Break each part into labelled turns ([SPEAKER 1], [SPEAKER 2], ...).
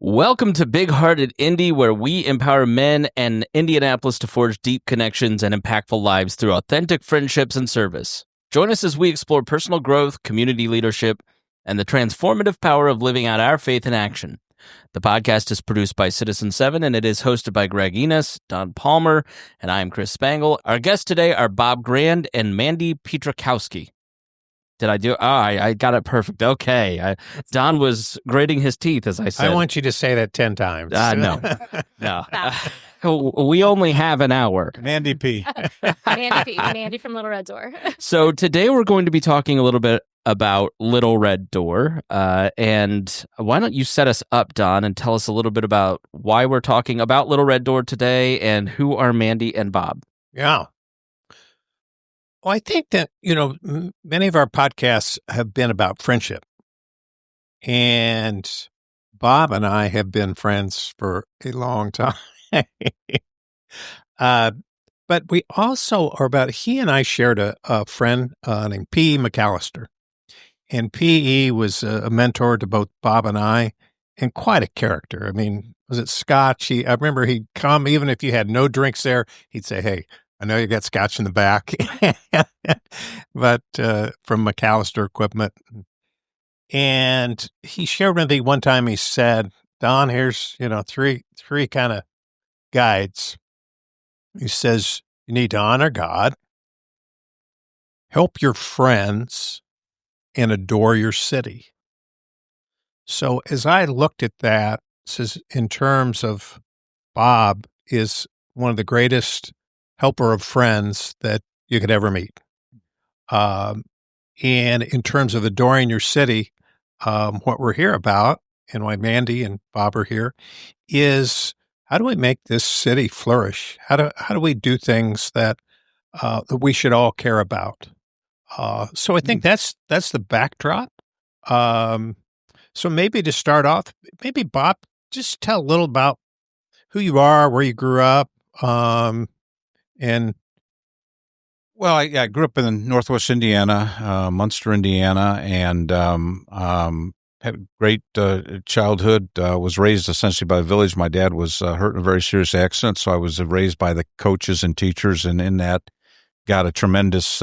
[SPEAKER 1] Welcome to Big Hearted Indy, where we empower men and Indianapolis to forge deep connections and impactful lives through authentic friendships and service. Join us as we explore personal growth, community leadership, and the transformative power of living out our faith in action. The podcast is produced by Citizen 7, and it is hosted by Greg Enas, Don Palmer, and I am Chris Spangle. Our guests today are Bob Grand and Mandy Pietrykowski. Did I do it? Oh, I got it perfect. Okay. Don was grating his teeth, as I said.
[SPEAKER 2] I want you to say that 10 times.
[SPEAKER 1] No. We only have an hour.
[SPEAKER 3] Mandy P.
[SPEAKER 4] Mandy from Little Red Door.
[SPEAKER 1] So today we're going to be talking a little bit about Little Red Door. And why don't you set us up, Don, and tell us a little bit about why we're talking about Little Red Door today and who are Mandy and Bob?
[SPEAKER 2] Yeah. Well, I think that, many of our podcasts have been about friendship. And Bob and I have been friends for a long time. But we also are he and I shared a friend named P.E. McAllister. And P.E. was a mentor to both Bob and I, and quite a character. I mean, was it scotch? I remember he'd come, even if you had no drinks there, he'd say, "Hey, I know you got scotch in the back," but from McAllister Equipment. And he shared with me one time, he said, "Don, here's, three kind of guides." He says, "You need to honor God, help your friends, and adore your city." So as I looked at that, it says, in terms of Bob is one of the greatest helper of friends that you could ever meet. And in terms of adoring your city, what we're here about, and why Mandy and Bob are here, is how do we make this city flourish? How do we do things that we should all care about? So I think that's the backdrop. So maybe to start off, maybe Bob, just tell a little about who you are, where you grew up, and
[SPEAKER 3] Well, I grew up in Northwest Indiana, Munster, Indiana, and had a great childhood. Was raised essentially by the village. My dad was hurt in a very serious accident, so I was raised by the coaches and teachers, and in that got a tremendous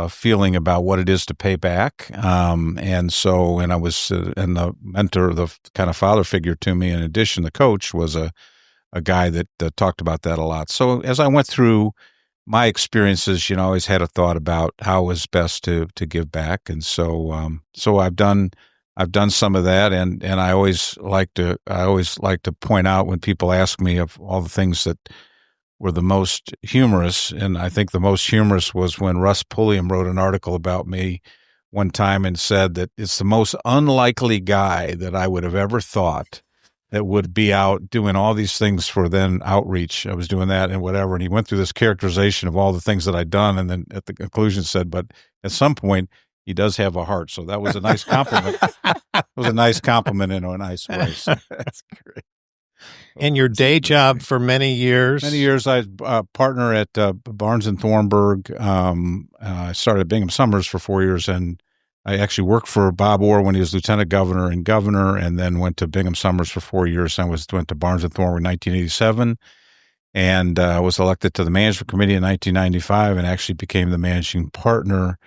[SPEAKER 3] feeling about what it is to pay back. And I was, and the mentor, the kind of father figure to me, in addition, the coach was a guy that talked about that a lot. So as I went through my experiences, I always had a thought about how it was best to give back. And so I've done some of that. And I always like to point out when people ask me of all the things that were the most humorous. And I think the most humorous was when Russ Pulliam wrote an article about me one time and said that it's the most unlikely guy that I would have ever thought that would be out doing all these things for then outreach. I was doing that and whatever. And he went through this characterization of all the things that I'd done. And then at the conclusion said, but at some point he does have a heart. So that was a nice compliment. It was a nice compliment in a nice way. So that's great.
[SPEAKER 2] And your day job for many years?
[SPEAKER 3] Many years. I was a partner at Barnes & Thornburg. I started at Bingham Summers for 4 years, and I actually worked for Bob Orr when he was lieutenant governor and governor, and then went to Bingham Summers for 4 years. I went to Barnes & Thornburg in 1987, and was elected to the management committee in 1995, and actually became the managing partner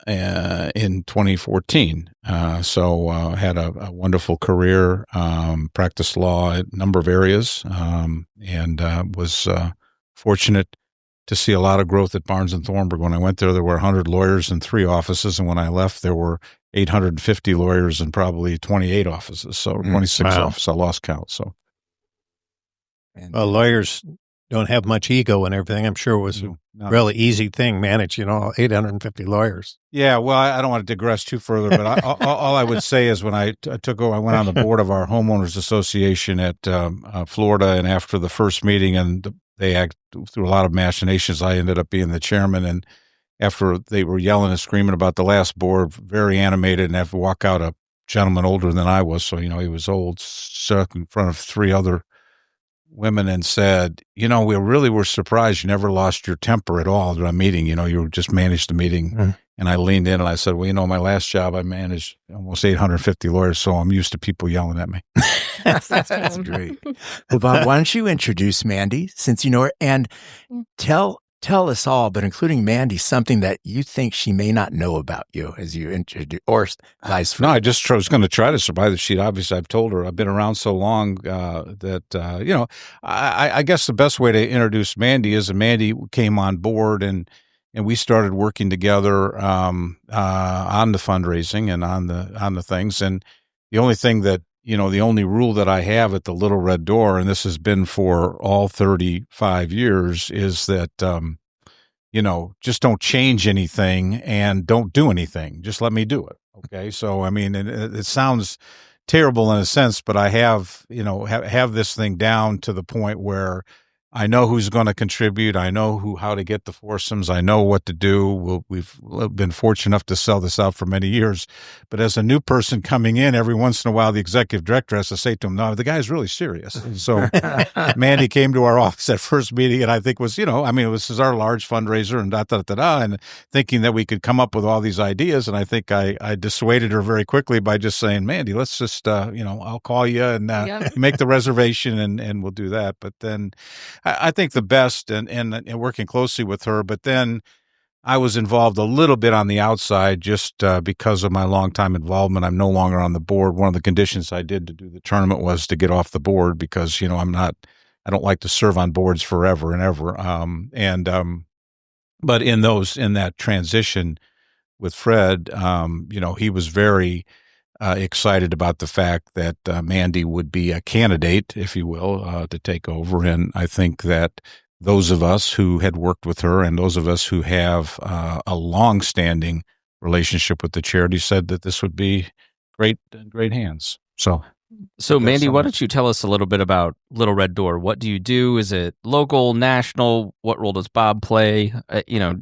[SPEAKER 3] in 2014. So had a wonderful career, practiced law in a number of areas, and was fortunate to see a lot of growth at Barnes & Thornburg. When I went there were 100 lawyers in 3 offices, and when I left, there were 850 lawyers in probably 28 offices, so 26 offices. I lost count. So,
[SPEAKER 2] well, lawyers don't have much ego and everything. I'm sure it was a really easy thing managing 850 lawyers.
[SPEAKER 3] Yeah, well, I don't want to digress too further, but all I would say is when I took over, I went on the board of our homeowners association at Florida, and after the first meeting, and they act through a lot of machinations, I ended up being the chairman. And after they were yelling and screaming about the last board, very animated, and have to walk out a gentleman older than I was, so he was old, stuck in front of 3 other women and said, we really were surprised you never lost your temper at all during a meeting. You just managed the meeting. Mm-hmm. And I leaned in and I said, well, my last job, I managed almost 850 lawyers, so I'm used to people yelling at me.
[SPEAKER 5] That's great. Well, Bob, why don't you introduce Mandy, since you know her, and tell us all, but including Mandy, something that you think she may not know about you as you introduce, or vice versa.
[SPEAKER 3] No, I just was going to try to survive the sheet. Obviously, I've told her I've been around so long that, I guess the best way to introduce Mandy is that Mandy came on board and we started working together on the fundraising and on the things. And the only thing that, the only rule that I have at the Little Red Door, and this has been for all 35 years, is that, just don't change anything and don't do anything. Just let me do it. Okay. So, I mean, it sounds terrible in a sense, but I have this thing down to the point where I know who's going to contribute. I know how to get the foursomes. I know what to do. We've been fortunate enough to sell this out for many years. But as a new person coming in, every once in a while, the executive director has to say to him, no, the guy's really serious. So Mandy came to our office at first meeting and I think was, this is our large fundraiser and and thinking that we could come up with all these ideas. And I think I dissuaded her very quickly by just saying, Mandy, let's just, I'll call you and make the reservation and we'll do that. But then I think the best and working closely with her, but then I was involved a little bit on the outside just because of my longtime involvement. I'm no longer on the board. One of the conditions I did to do the tournament was to get off the board because, I don't like to serve on boards forever and ever. But in that transition with Fred, he was very excited about the fact that Mandy would be a candidate, if you will, to take over. And I think that those of us who had worked with her and those of us who have a long-standing relationship with the charity said that this would be great hands.
[SPEAKER 1] So Mandy, why don't you tell us a little bit about Little Red Door? What do you do? Is it local, national? What role does Bob play?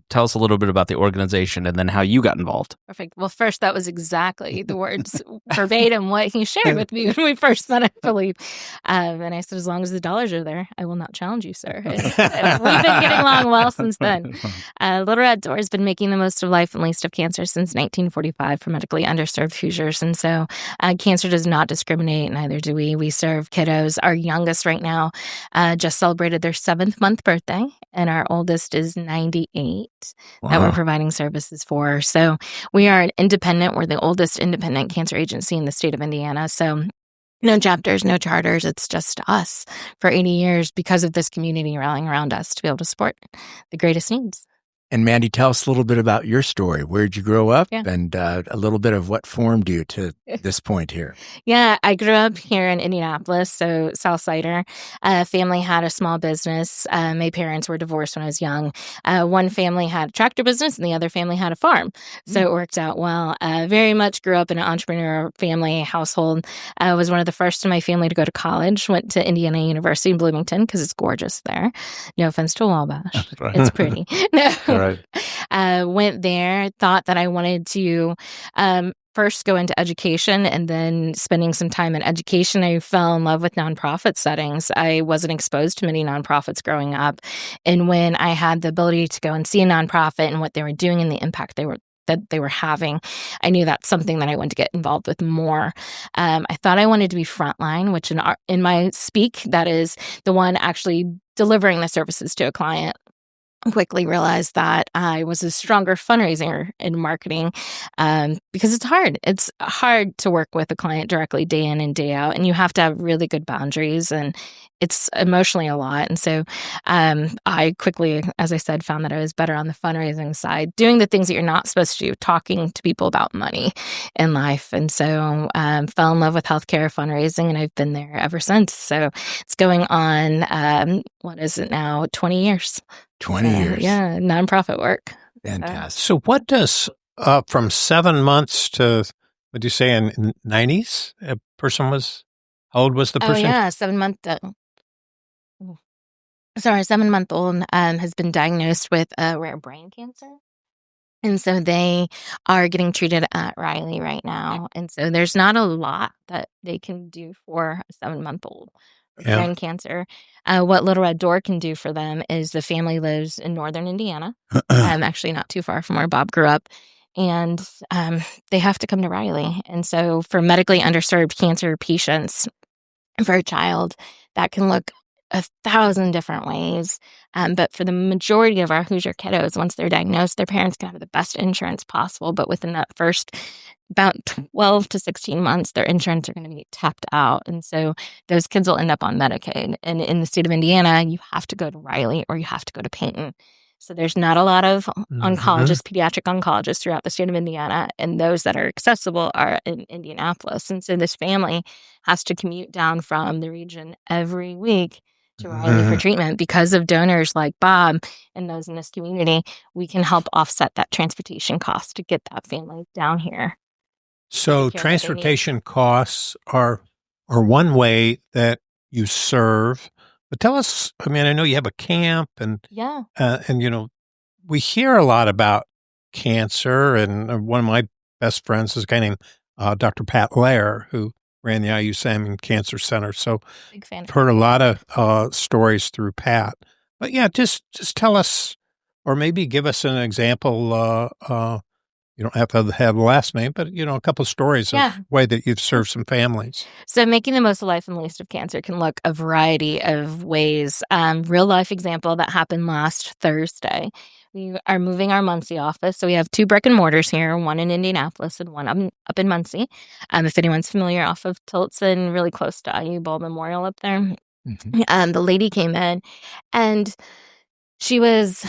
[SPEAKER 1] Tell us a little bit about the organization and then how you got involved.
[SPEAKER 4] Perfect. Well, first, that was exactly the words verbatim what he shared with me when we first met, I believe. And I said, as long as the dollars are there, I will not challenge you, sir. And we've been getting along well since then. Little Red Door has been making the most of life and least of cancer since 1945 for medically underserved Hoosiers. And so cancer does not discriminate. Neither do we. We serve kiddos. Our youngest right now just celebrated their 7th month birthday, and our oldest is 98 that we're providing services for. So we are an independent. We're the oldest independent cancer agency in the state of Indiana. So no chapters, no charters. It's just us for 80 years because of this community rallying around us to be able to support the greatest needs.
[SPEAKER 5] And Mandy, tell us a little bit about your story. Where did you grow up and a little bit of what formed you to this point here?
[SPEAKER 4] Yeah, I grew up here in Indianapolis, so Southsider. Family had a small business. My parents were divorced when I was young. One family had a tractor business and the other family had a farm. So it worked out well. Very much grew up in an entrepreneurial family household. I was one of the first in my family to go to college. Went to Indiana University in Bloomington because it's gorgeous there. No offense to Wabash. Right. It's pretty. No. Right. Went there, thought that I wanted to first go into education, and then spending some time in education, I fell in love with nonprofit settings. I wasn't exposed to many nonprofits growing up. And when I had the ability to go and see a nonprofit and what they were doing and the impact that they were having, I knew that's something that I wanted to get involved with more. I thought I wanted to be frontline, which in my speak, that is the one actually delivering the services to a client. Quickly realized that I was a stronger fundraiser in marketing because it's hard. It's hard to work with a client directly day in and day out, and you have to have really good boundaries, and it's emotionally a lot. And so I quickly, as I said, found that I was better on the fundraising side, doing the things that you're not supposed to do, talking to people about money in life. And so fell in love with healthcare fundraising, and I've been there ever since. So it's going on, what is it now, 20 years.
[SPEAKER 5] 20 years.
[SPEAKER 4] Yeah, nonprofit work.
[SPEAKER 5] Fantastic.
[SPEAKER 2] So what does, from 7 months to, what do you say, in 90s, a person was, how old was the person?
[SPEAKER 4] Oh, yeah, 7 month. Sorry, 7-month-old has been diagnosed with rare brain cancer. And so they are getting treated at Riley right now. And so there's not a lot that they can do for a 7-month-old.
[SPEAKER 2] Yeah.
[SPEAKER 4] brain cancer. What Little Red Door can do for them is the family lives in northern Indiana, actually not too far from where Bob grew up, and they have to come to Riley. And so for medically underserved cancer patients, for a child, that can look 1,000 different ways. But for the majority of our Hoosier kiddos, once they're diagnosed, their parents can have the best insurance possible. But within that first about 12 to 16 months, their insurance are going to be tapped out. And so those kids will end up on Medicaid. And in the state of Indiana, you have to go to Riley or you have to go to Peyton. So there's not a lot of oncologists, pediatric oncologists throughout the state of Indiana, and those that are accessible are in Indianapolis. And so this family has to commute down from the region every week to Riley for treatment. Because of donors like Bob and those in this community, we can help offset that transportation cost to get that family down here.
[SPEAKER 2] So transportation costs are one way that you serve. But tell us, I mean, I know you have a camp and we hear a lot about cancer, and one of my best friends is a guy named Dr. Pat Lair, who ran the IU Salmon Cancer Center. So
[SPEAKER 4] big fan.
[SPEAKER 2] Heard a lot of stories through Pat. But yeah, just tell us, or maybe give us an example. You don't have to have the last name, but, a couple of stories of way that you've served some families.
[SPEAKER 4] So making the most of life in the least of cancer can look a variety of ways. Real life example that happened last Thursday. We are moving our Muncie office. So we have 2 brick and mortars here, one in Indianapolis and one up in Muncie. If anyone's familiar, off of Tillotson, really close to IU Ball Memorial up there. The lady came in and she was,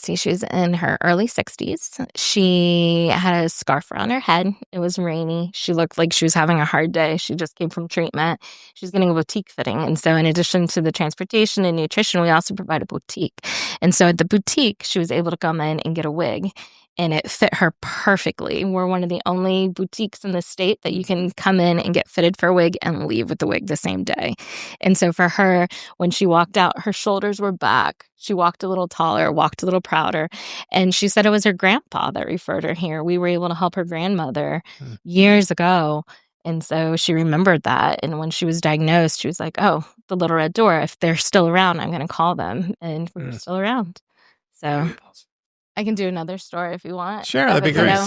[SPEAKER 4] she was in her early 60s. She had a scarf around her head. It was rainy. She looked like she was having a hard day. She just came from treatment. She was getting a boutique fitting. And so in addition to the transportation and nutrition, we also provide a boutique. And so at the boutique, she was able to come in and get a wig. And it fit her perfectly. We're one of the only boutiques in the state that you can come in and get fitted for a wig and leave with the wig the same day. And so for her, when she walked out, her shoulders were back. She walked a little taller, walked a little prouder. And she said it was her grandpa that referred her here. We were able to help her grandmother years ago. And so she remembered that. And when she was diagnosed, she was like, oh, the Little Red Door, if they're still around, I'm going to call them. And we were still around. So I can do another story if you want.
[SPEAKER 2] Sure, that'd be great.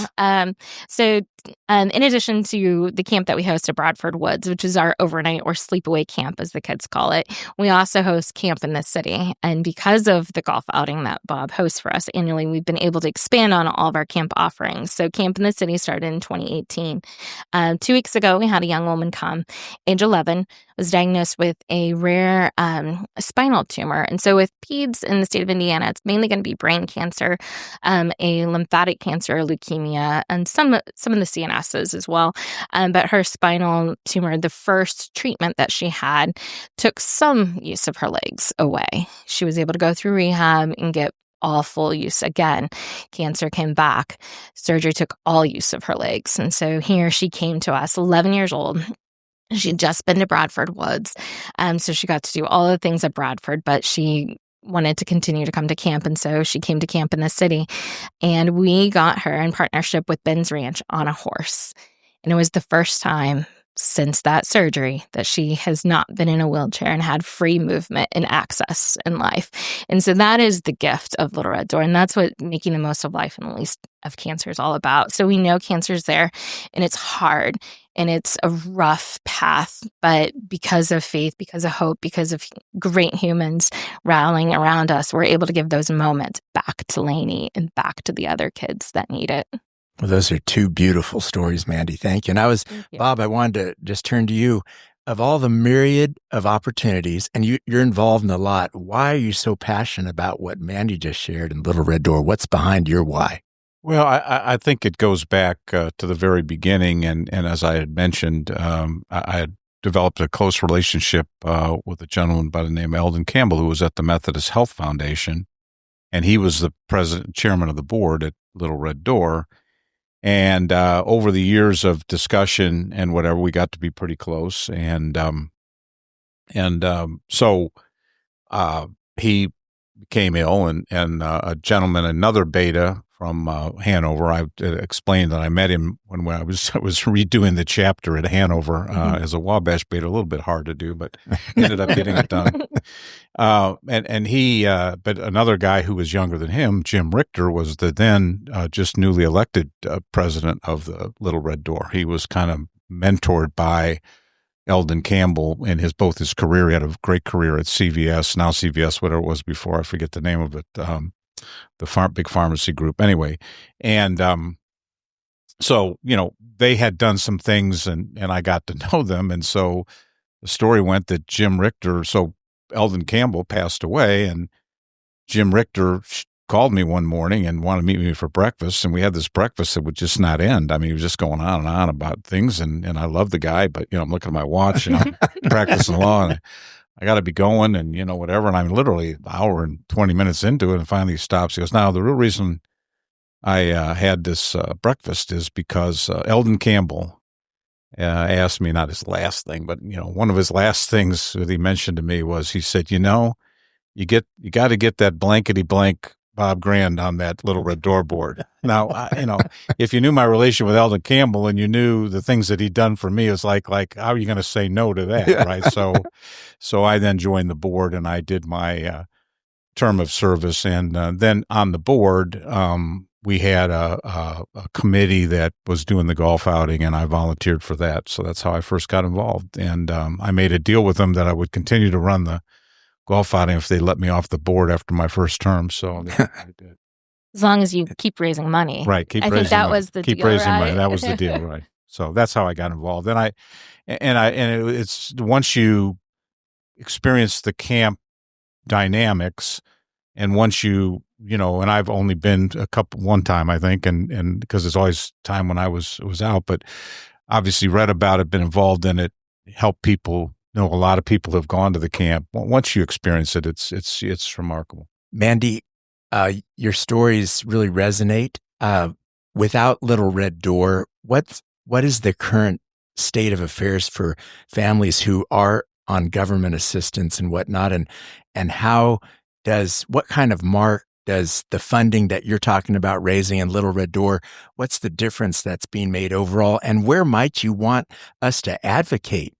[SPEAKER 4] In addition to the camp that we host at Bradford Woods, which is our overnight or sleepaway camp, as the kids call it, we also host Camp in the City. And because of the golf outing that Bob hosts for us annually, we've been able to expand on all of our camp offerings. So Camp in the City started in 2018. 2 weeks ago, we had a young woman come, age 11, was diagnosed with a rare spinal tumor. And so with peds in the state of Indiana, it's mainly going to be brain cancer, a lymphatic cancer, leukemia, and some of the CNSs as well. But her spinal tumor, the first treatment that she had, took some use of her legs away. She was able to go through rehab and get all full use again. Cancer came back. Surgery took all use of her legs. And so here she came to us, 11 years old. She'd just been to Bradford Woods. So she got to do all the things at Bradford, but she wanted to continue to come to camp. And so she came to Camp in the City. And we got her in partnership with Ben's Ranch on a horse. And it was the first time since that surgery that she has not been in a wheelchair and had free movement and access in life. And so that is the gift of Little Red Door. And that's what making the most of life and the least of cancer is all about. So we know cancer's there and it's hard and it's a rough path, but because of faith, because of hope, because of great humans rallying around us, we're able to give those moments back to Lainey and back to the other kids that need it.
[SPEAKER 5] Well, those are 2 beautiful stories, Mandy. Thank you. And Bob, I wanted to just turn to you. Of all the myriad of opportunities, and you're involved in a lot, why are you so passionate about what Mandy just shared in Little Red Door? What's behind your why?
[SPEAKER 3] Well, I think it goes back to the very beginning. And as I had mentioned, I had developed a close relationship with a gentleman by the name of Eldon Campbell, who was at the Methodist Health Foundation. And he was the chairman of the board at Little Red Door. And over the years of discussion and whatever, we got to be pretty close. And so he became ill, and a gentleman, another beta Hanover. I explained that I met him when I was redoing the chapter at Hanover as a Wabash beta. A little bit hard to do, but ended up getting it done. But another guy who was younger than him, Jim Richter, was the then just newly elected president of the Little Red Door. He was kind of mentored by Eldon Campbell in both his career. He had a great career at CVS, now CVS, whatever it was before. I forget the name of it. The big pharmacy group. Anyway. And so, they had done some things and I got to know them. And so the story went that Jim Richter, so Eldon Campbell passed away, and Jim Richter called me one morning and wanted to meet me for breakfast. And we had this breakfast that would just not end. I mean, he was just going on and on about things. And I love the guy, but, I'm looking at my watch and I'm practicing law and I got to be going and, whatever. And I'm literally an hour and 20 minutes into it. And finally he stops. He goes, now, the real reason I had this breakfast is because Eldon Campbell asked me, not his last thing, but, one of his last things that he mentioned to me was, he said, you got to get that blankety blank Bob Grand on that Little Red Door board. Now, if you knew my relation with Eldon Campbell and you knew the things that he'd done for me, it's like how are you going to say no to that, right? So I then joined the board and I did my term of service. And then on the board, we had a committee that was doing the golf outing, and I volunteered for that. So that's how I first got involved. And I made a deal with them that I would continue to run the golf outing if they let me off the board after my first term. So I did.
[SPEAKER 4] As long as you keep raising money.
[SPEAKER 3] Right.
[SPEAKER 4] I think that was the deal.
[SPEAKER 3] Keep raising
[SPEAKER 4] right?
[SPEAKER 3] money. That was the deal, right? So that's how I got involved. And it's once you experience the camp dynamics, and once and I've only been one time, I think, and because there's always time when I was out, but obviously read about it, been involved in it, helped people. A lot of people have gone to the camp. Once you experience it, it's remarkable.
[SPEAKER 5] Mandy, your stories really resonate. Without Little Red Door, what is the current state of affairs for families who are on government assistance and whatnot? And what kind of mark does the funding that you're talking about raising in Little Red Door, what's the difference that's being made overall? And where might you want us to advocate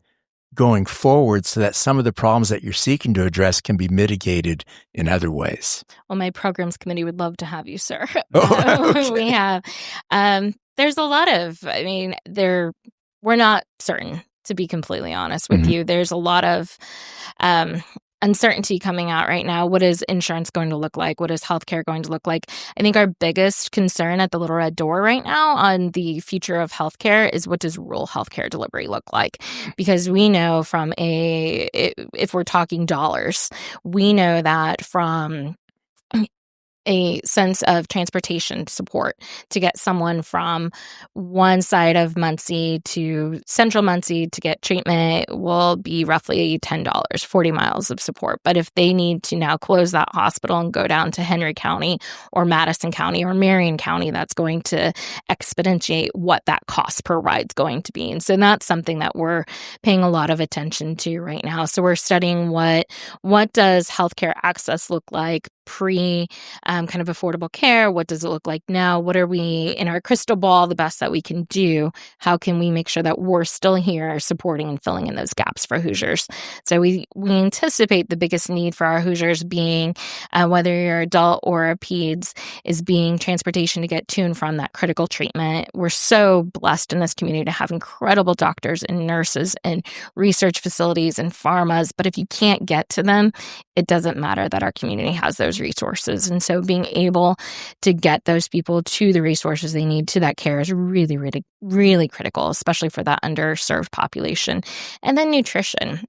[SPEAKER 5] going forward so that some of the problems that you're seeking to address can be mitigated in other ways?
[SPEAKER 4] Well, my programs committee would love to have you, sir.
[SPEAKER 5] Okay.
[SPEAKER 4] We have, there's a lot of, we're not certain, to be completely honest with you. There's a lot of uncertainty coming out right now. What is insurance going to look like? What is healthcare going to look like? I think our biggest concern at the Little Red Door right now on the future of healthcare is, what does rural healthcare delivery look like? Because we know if we're talking dollars, we know that from a sense of transportation support to get someone from one side of Muncie to central Muncie to get treatment will be roughly $10, 40 miles of support. But if they need to now close that hospital and go down to Henry County or Madison County or Marion County, that's going to exponentiate what that cost per ride is going to be. And so that's something that we're paying a lot of attention to right now. So we're studying what does healthcare access look like pre kind of affordable care? What does it look like now? What are we in our crystal ball, the best that we can do? How can we make sure that we're still here supporting and filling in those gaps for Hoosiers? So we anticipate the biggest need for our Hoosiers being, whether you're adult or a peds, is being transportation to get to and from that critical treatment. We're so blessed in this community to have incredible doctors and nurses and research facilities and pharmas. But if you can't get to them, it doesn't matter that our community has those resources. And so being able to get those people to the resources they need, to that care, is really, really, really critical, especially for that underserved population. And then nutrition.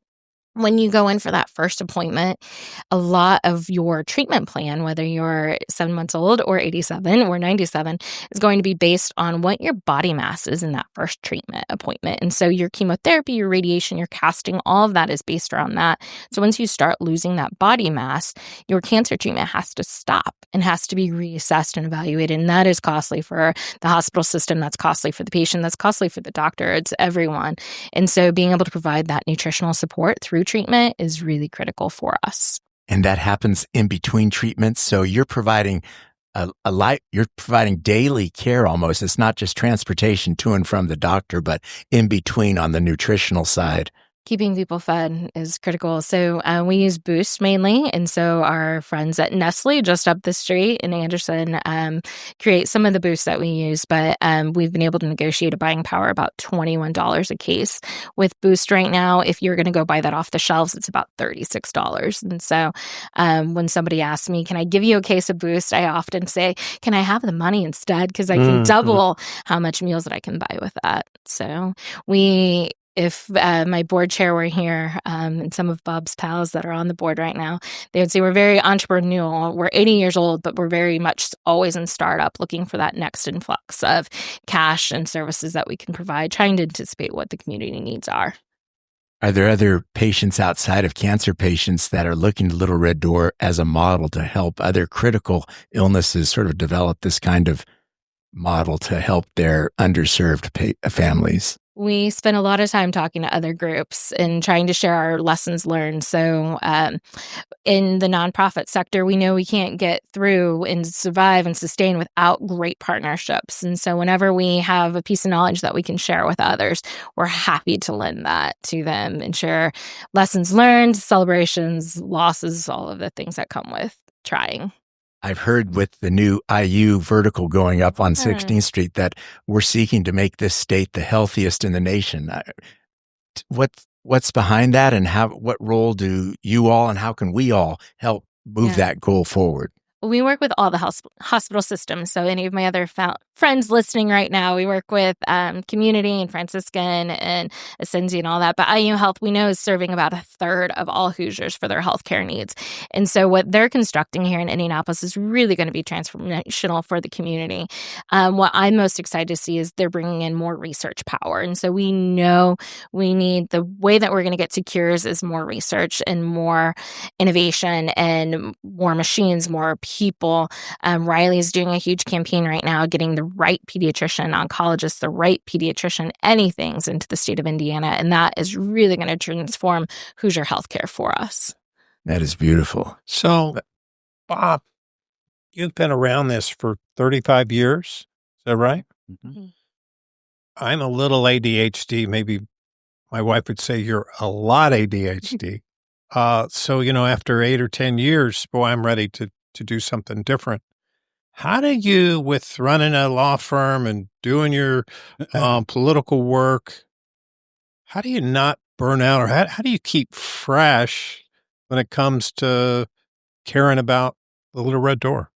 [SPEAKER 4] When you go in for that first appointment, a lot of your treatment plan, whether you're 7 months old or 87 or 97, is going to be based on what your body mass is in that first treatment appointment. And so your chemotherapy, your radiation, your casting, all of that is based around that. So once you start losing that body mass, your cancer treatment has to stop and has to be reassessed and evaluated. And that is costly for the hospital system. That's costly for the patient. That's costly for the doctor. It's everyone. And so being able to provide that nutritional support through treatment is really critical for us.
[SPEAKER 5] And that happens in between treatments. So you're providing a light. You're providing daily care almost. It's not just transportation to and from the doctor, but in between on the nutritional side.
[SPEAKER 4] Keeping people fed is critical. So we use Boost mainly. And so our friends at Nestle just up the street in Anderson create some of the Boost that we use. But we've been able to negotiate a buying power about $21 a case. With Boost right now, if you're going to go buy that off the shelves, it's about $36. And so when somebody asks me, can I give you a case of Boost? I often say, can I have the money instead? Because I can double how much meals that I can buy with that. So if my board chair were here and some of Bob's pals that are on the board right now, they would say we're very entrepreneurial. We're 80 years old, but we're very much always in startup, looking for that next influx of cash and services that we can provide, trying to anticipate what the community needs are.
[SPEAKER 5] Are there other patients outside of cancer patients that are looking to Little Red Door as a model to help other critical illnesses sort of develop this kind of model to help their underserved families?
[SPEAKER 4] We spend a lot of time talking to other groups and trying to share our lessons learned. So in the nonprofit sector, we know we can't get through and survive and sustain without great partnerships. And so whenever we have a piece of knowledge that we can share with others, we're happy to lend that to them and share lessons learned, celebrations, losses, all of the things that come with trying.
[SPEAKER 5] I've heard with the new IU vertical going up on 16th Street that we're seeking to make this state the healthiest in the nation. What's behind that, and what role do you all and how can we all help move that goal forward?
[SPEAKER 4] We work with all the hospital systems. So any of my other friends listening right now, we work with Community and Franciscan and Ascenzi and all that. But IU Health, we know, is serving about a third of all Hoosiers for their healthcare needs. And so what they're constructing here in Indianapolis is really going to be transformational for the community. What I'm most excited to see is they're bringing in more research power. And so we know we need, the way that we're going to get to cures is more research and more innovation and more machines, more people. Riley's doing a huge campaign right now, getting the right pediatrician, oncologist, the right pediatrician, anything into the state of Indiana. And that is really going to transform Hoosier healthcare for us.
[SPEAKER 5] That is beautiful.
[SPEAKER 2] So, Bob, you've been around this for 35 years. Is that right?
[SPEAKER 3] Mm-hmm.
[SPEAKER 2] I'm a little ADHD. Maybe my wife would say you're a lot ADHD. So, after 8 or 10 years, boy, I'm ready to do something different. How do you, with running a law firm and doing your political work, how do you not burn out, or how do you keep fresh when it comes to caring about the Little Red Door?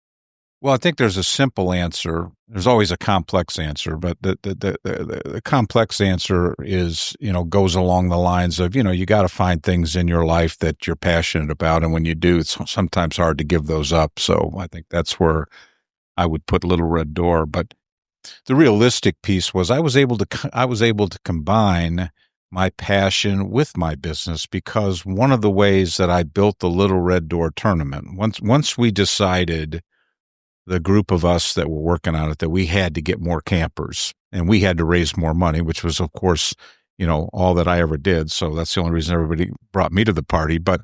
[SPEAKER 3] Well, I think there's a simple answer. There's always a complex answer, but the complex answer is, goes along the lines of, you got to find things in your life that you're passionate about. And when you do, it's sometimes hard to give those up. So I think that's where I would put Little Red Door. But the realistic piece was I was able to combine my passion with my business, because one of the ways that I built the Little Red Door tournament, once we decided, the group of us that were working on it, that we had to get more campers and we had to raise more money, which was, of course, all that I ever did. So that's the only reason everybody brought me to the party, but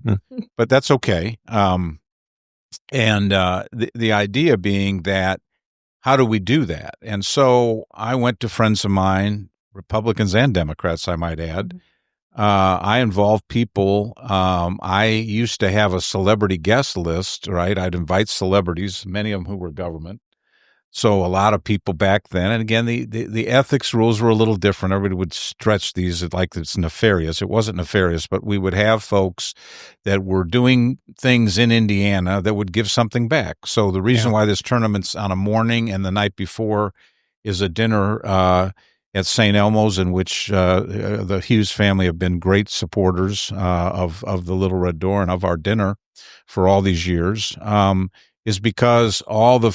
[SPEAKER 3] that's okay. And the idea being that, how do we do that? And so I went to friends of mine, Republicans and Democrats, I might add. I involved people. I used to have a celebrity guest list, right? I'd invite celebrities, many of them who were government. So a lot of people back then, and again, the ethics rules were a little different. Everybody would stretch these like it's nefarious. It wasn't nefarious, but we would have folks that were doing things in Indiana that would give something back. So the reason why this tournament's on a morning and the night before is a dinner at St. Elmo's, in which the Hughes family have been great supporters of the Little Red Door and of our dinner for all these years, is because a lot of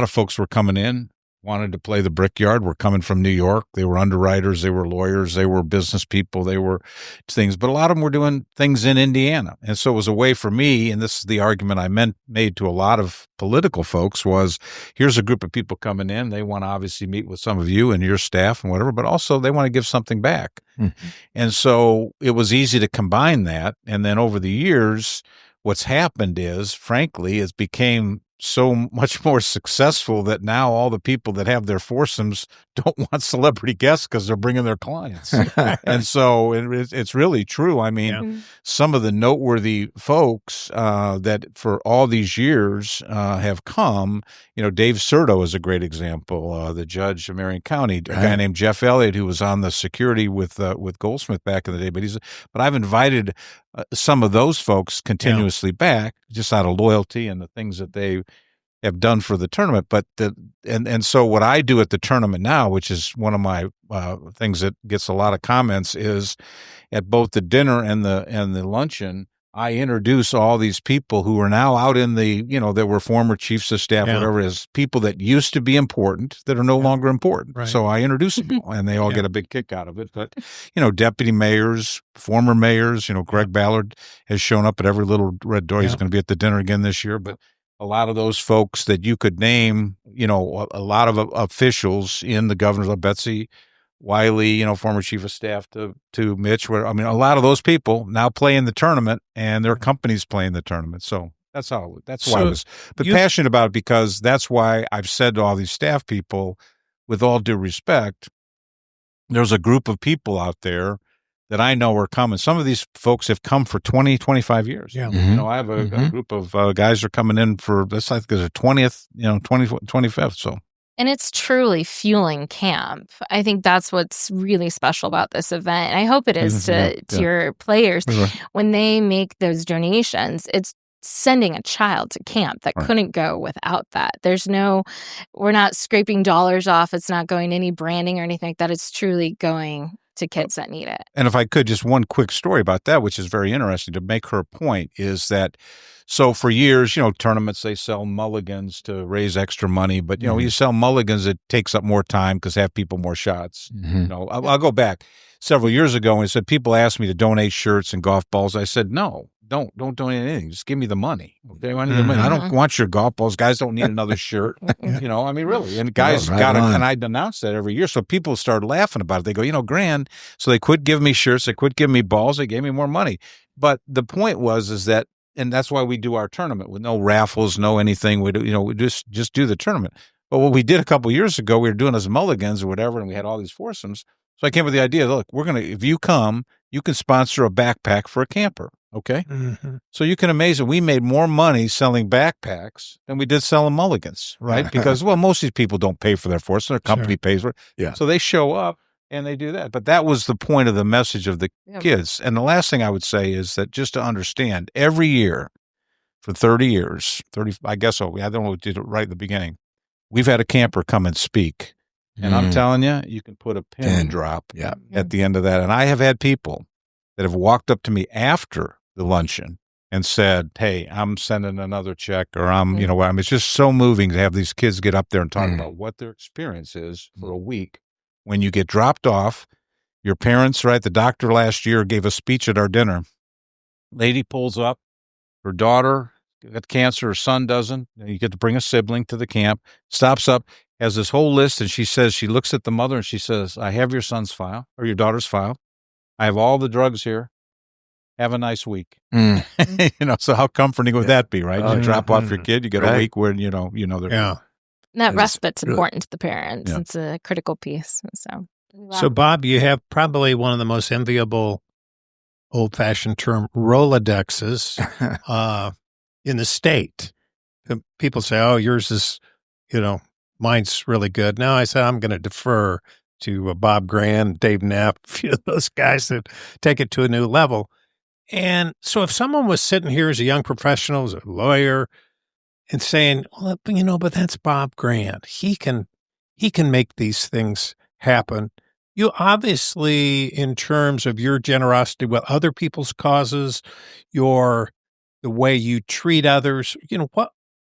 [SPEAKER 3] folks were coming in, wanted to play the Brickyard, were coming from New York. They were underwriters, they were lawyers, they were business people, they were things, but a lot of them were doing things in Indiana. And so it was a way for me, and this is the argument I made to a lot of political folks, was here's a group of people coming in. They want to obviously meet with some of you and your staff and whatever, but also they want to give something back. Mm-hmm. And so it was easy to combine that. And then over the years, what's happened is, frankly, it became so much more successful that now all the people that have their foursomes don't want celebrity guests because they're bringing their clients. And so it's really true. I mean, some of the noteworthy folks that for all these years have come, Dave Serto is a great example. The judge of Marion County, a guy named Jeff Elliott, who was on the security with Goldsmith back in the day. But I've invited some of those folks continuously back just out of loyalty and the things that they have done for the tournament. But so what I do at the tournament now, which is one of my things that gets a lot of comments, is at both the dinner and the luncheon, I introduce all these people who are now out in the, that were former chiefs of staff, whatever it is, people that used to be important that are no longer important. Right. So I introduce them all, and they all get a big kick out of it. But, deputy mayors, former mayors, Greg Ballard has shown up at every little red door. He's going to be at the dinner again this year. But a lot of those folks that you could name, a lot of officials in the governor's, Betsy Wiley, former chief of staff to Mitch, a lot of those people now play in the tournament and their companies play in the tournament. So that's why I was passionate about it, because that's why I've said to all these staff people, with all due respect, there's a group of people out there that I know are coming. Some of these folks have come for 20, 25 years. Yeah. I have a group of guys are coming in for this, I think is the 20th, 25th. So.
[SPEAKER 4] And it's truly fueling camp. I think that's what's really special about this event. And I hope it is to your players. When they make those donations, it's sending a child to camp that couldn't go without that. We're not scraping dollars off. It's not going to any branding or anything like that. It's truly going to kids that need it.
[SPEAKER 3] And if I could, just one quick story about that, which is very interesting to make her point, is that so for years, tournaments, they sell mulligans to raise extra money. But, you sell mulligans, it takes up more time because have people more shots. I'll go back several years ago and said people asked me to donate shirts and golf balls. I said, no. Don't donate anything. Just give me the money. Okay, I need the money. I don't want your golf balls. Guys don't need another shirt. Really. And guys and I'd announce that every year. So people started laughing about it. They go, grand. So they quit giving me shirts. They quit giving me balls. They gave me more money. But the point is that, and that's why we do our tournament with no raffles, no anything. We do, we just do the tournament. But what we did a couple of years ago, we were doing as mulligans or whatever, and we had all these foursomes. So I came up with the idea, look, if you come, you can sponsor a backpack for a camper. Okay. So you can imagine we made more money selling backpacks than we did selling mulligans, right? Because, most of these people don't pay for their foursome. Their company pays for it. Yeah. So they show up and they do that. But that was the point of the message of the kids. And the last thing I would say is that just to understand, every year for 30 years, I guess, I don't know what we did it right at the beginning, we've had a camper come and speak. And I'm telling you, you can put a pin drop at the end of that. And I have had people that have walked up to me after the luncheon and said, hey, I'm sending another check, or it's just so moving to have these kids get up there and talk about what their experience is for a week. When you get dropped off, your parents, right? The doctor last year gave a speech at our dinner. Lady pulls up, her daughter got cancer, her son doesn't. You get to bring a sibling to the camp, stops up, has this whole list, and she looks at the mother and she says, I have your son's file or your daughter's file. I have all the drugs here. Have a nice week. So how comforting would that be, right? You drop off your kid, you get a week where, they're.
[SPEAKER 4] And that respite's important to the parents. Yeah. It's a critical piece.
[SPEAKER 2] So, Bob, you have probably one of the most enviable old-fashioned term Rolodexes in the state. People say, oh, yours is, mine's really good. No, I said, I'm going to defer to Bob Grant, Dave Neff, those guys that take it to a new level. And so if someone was sitting here as a young professional, as a lawyer, and saying, well, but that's Bob Grant. He can make these things happen. You obviously, in terms of your generosity with other people's causes, the way you treat others, what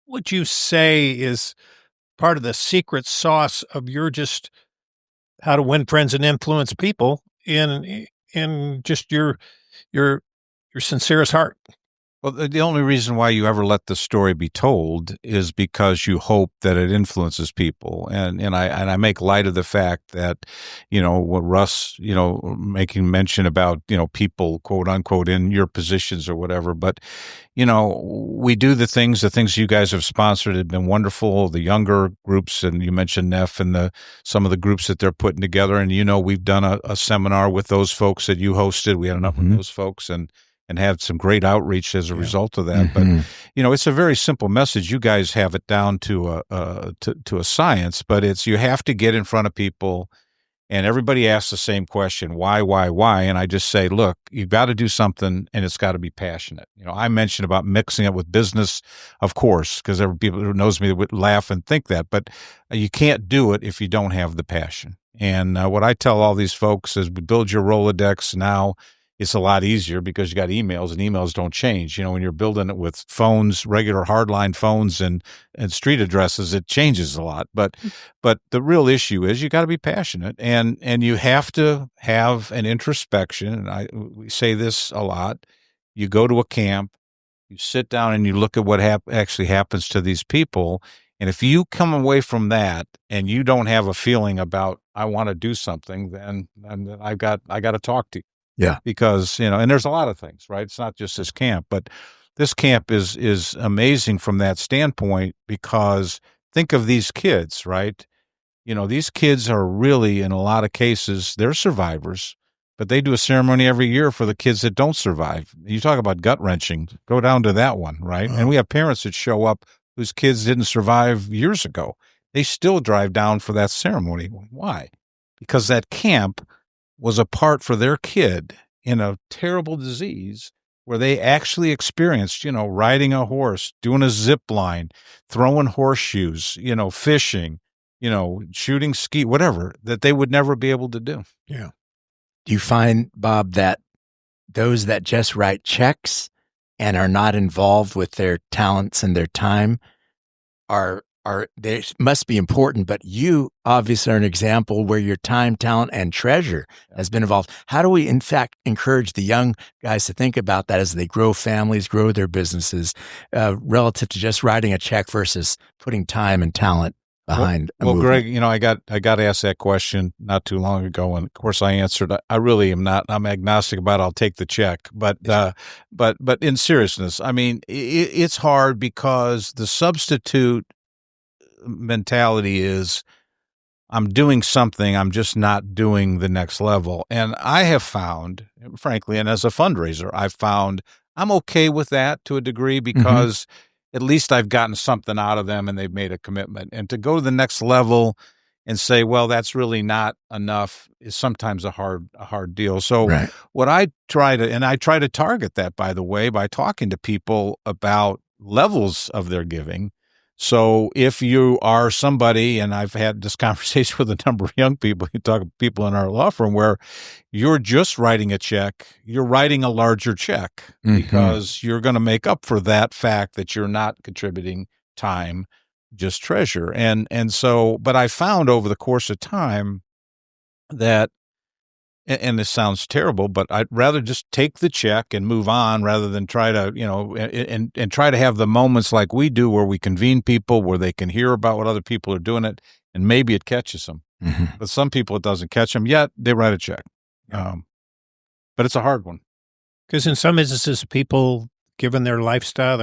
[SPEAKER 2] would you say is part of the secret sauce of your just how to win friends and influence people in just your sincerest heart?
[SPEAKER 3] Well, the only reason why you ever let the story be told is because you hope that it influences people. And I make light of the fact that, what Russ, making mention about, people, quote unquote, in your positions or whatever. But, we do the things you guys have sponsored have been wonderful. The younger groups, and you mentioned Neff and some of the groups that they're putting together. And, we've done a seminar with those folks that you hosted. We had enough with those folks and had some great outreach as a result of that. But, it's a very simple message. You guys have it down to a science, but it's, you have to get in front of people, and everybody asks the same question, why? And I just say, look, you've got to do something, and it's got to be passionate. I mentioned about mixing it with business, of course, because people who knows me would laugh and think that, but you can't do it if you don't have the passion. And what I tell all these folks is, build your Rolodex now. It's a lot easier because you got emails, and emails don't change. When you're building it with phones, regular hardline phones and street addresses, it changes a lot. But the real issue is you got to be passionate, and you have to have an introspection. And we say this a lot. You go to a camp, you sit down and you look at what actually happens to these people. And if you come away from that and you don't have a feeling about, I want to do something, then I got to talk to you.
[SPEAKER 5] Yeah.
[SPEAKER 3] Because, and there's a lot of things, right? It's not just this camp, but this camp is amazing from that standpoint, because think of these kids, right? These kids are really, in a lot of cases, they're survivors, but they do a ceremony every year for the kids that don't survive. You talk about gut wrenching, go down to that one, right? And we have parents that show up whose kids didn't survive years ago. They still drive down for that ceremony. Why? Because that camp was a part for their kid in a terrible disease where they actually experienced, riding a horse, doing a zip line, throwing horseshoes, fishing, shooting ski, whatever, that they would never be able to do.
[SPEAKER 2] Yeah.
[SPEAKER 5] Do you find, Bob, that those that just write checks and are not involved with their talents and their time they must be important, but you obviously are an example where your time, talent, and treasure has been involved. How do we, in fact, encourage the young guys to think about that as they grow families, grow their businesses, relative to just writing a check versus putting time and talent behind a movement?
[SPEAKER 3] Greg, I got asked that question not too long ago, and of course I answered, I really am not. I'm agnostic about I'll take the check, but in seriousness, I mean, it's hard because the substitute mentality is, I'm doing something, I'm just not doing the next level. And I have found, frankly, and as a fundraiser, I've found I'm okay with that to a degree, because at least I've gotten something out of them and they've made a commitment. And to go to the next level and say, well, that's really not enough, is sometimes a hard deal. So what I try to target that, by the way, by talking to people about levels of their giving. So if you are somebody, and I've had this conversation with a number of young people, you talk to people in our law firm, where you're just writing a check, you're writing a larger check because you're going to make up for that fact that you're not contributing time, just treasure. And so, but I found over the course of time that, and this sounds terrible, but I'd rather just take the check and move on rather than try to, and try to have the moments like we do where we convene people, where they can hear about what other people are doing it, and maybe it catches them. But some people it doesn't catch them, yet they write a check. But it's a hard one.
[SPEAKER 2] Because in some instances, people, given their lifestyle,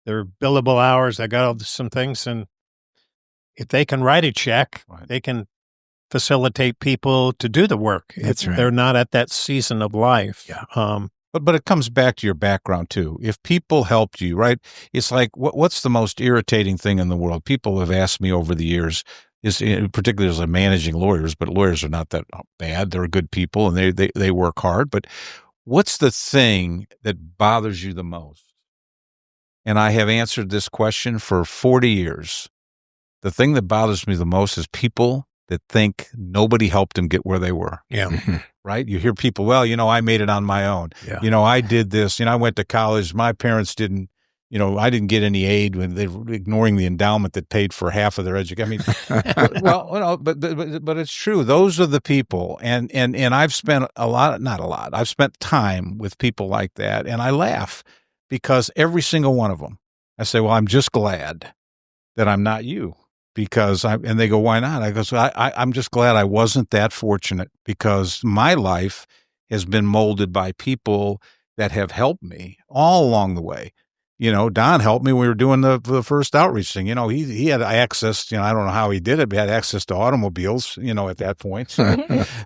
[SPEAKER 2] their billable hours, they got some things, and if they can write a check, they can facilitate people to do the work.
[SPEAKER 5] That's right.
[SPEAKER 2] They're not at that season of life.
[SPEAKER 5] Yeah.
[SPEAKER 3] But it comes back to your background too. If people helped you, right? It's like, what's the most irritating thing in the world? People have asked me over the years, particularly as I'm managing lawyers, but lawyers are not that bad. They're good people and they work hard. But what's the thing that bothers you the most? And I have answered this question for 40 years. The thing that bothers me the most is people that think nobody helped them get where they were.
[SPEAKER 2] Yeah.
[SPEAKER 3] Right? You hear people, well, I made it on my own.
[SPEAKER 5] Yeah.
[SPEAKER 3] I did this. I went to college. My parents didn't, I didn't get any aid when they were ignoring the endowment that paid for half of their education. I mean, but it's true. Those are the people. And I've spent not a lot. I've spent time with people like that, and I laugh because every single one of them, I say, well, I'm just glad that I'm not you. And they go, why not? I go, I'm just glad I wasn't that fortunate, because my life has been molded by people that have helped me all along the way. Don helped me when we were doing the first outreach thing. He had access, I don't know how he did it, but he had access to automobiles, at that point.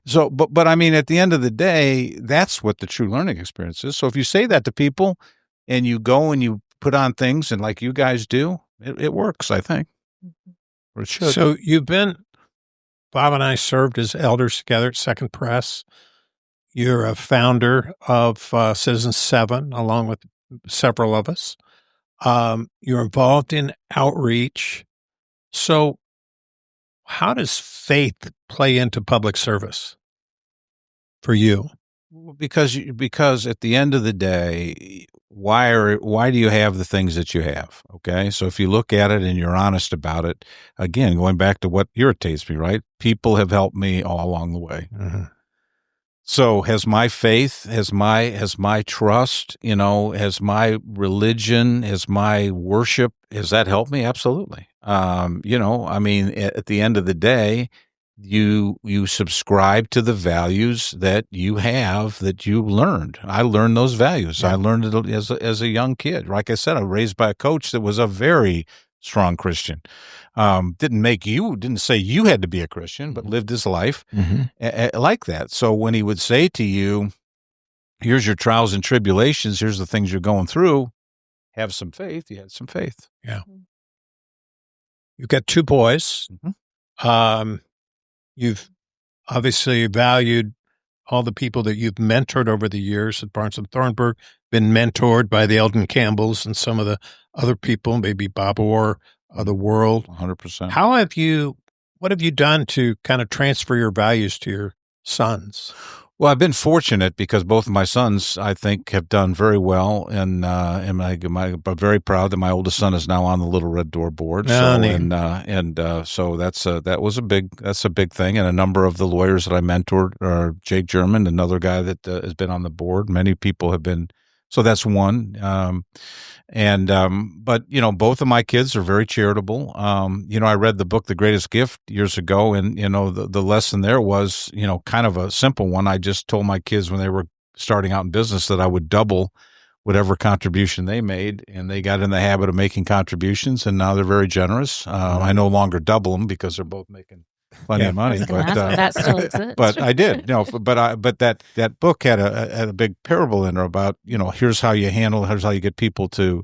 [SPEAKER 3] So, but I mean, at the end of the day, that's what the true learning experience is. So if you say that to people and you go and you put on things, and like you guys do, it works, I think. Or it should.
[SPEAKER 2] So Bob and I served as elders together at Second Press. You're a founder of Citizen 7, along with several of us. You're involved in outreach. So how does faith play into public service for you?
[SPEAKER 3] Because at the end of the day, why do you have the things that you have? Okay. So if you look at it and you're honest about it, again, going back to what irritates me, right? People have helped me all along the way.
[SPEAKER 2] Mm-hmm.
[SPEAKER 3] So has my faith, has my trust, has my religion, has my worship, has that helped me? Absolutely. I mean, at the end of the day, you subscribe to the values that you have, that you learned. I learned those values. Yeah. I learned it as a young kid. Like I said, I was raised by a coach that was a very strong Christian. Didn't say you had to be a Christian, but lived his life like that. So when he would say to you, here's your trials and tribulations, here's the things you're going through, have some faith. You had some faith.
[SPEAKER 2] Yeah. You've got 2 boys.
[SPEAKER 3] Mm-hmm.
[SPEAKER 2] You've obviously valued all the people that you've mentored over the years at Barnes & Thornburg, been mentored by the Eldon Campbells and some of the other people, maybe Bob Orr of the world.
[SPEAKER 3] 100%.
[SPEAKER 2] What have you done to kind of transfer your values to your sons?
[SPEAKER 3] Well, I've been fortunate because both of my sons, I think, have done very well, and I'm very proud that my oldest son is now on the Little Red Door board. So that's a big thing. And a number of the lawyers that I mentored are Jake German, another guy that has been on the board. Many people have been. So that's one. But both of my kids are very charitable. I read the book, The Greatest Gift, years ago, and, the lesson there was, kind of a simple one. I just told my kids when they were starting out in business that I would double whatever contribution they made, and they got in the habit of making contributions, and now they're very generous. I no longer double them because they're both making plenty of money, but
[SPEAKER 4] that still exists.
[SPEAKER 3] But I did, but that book had a big parable in there about, here's how you get people to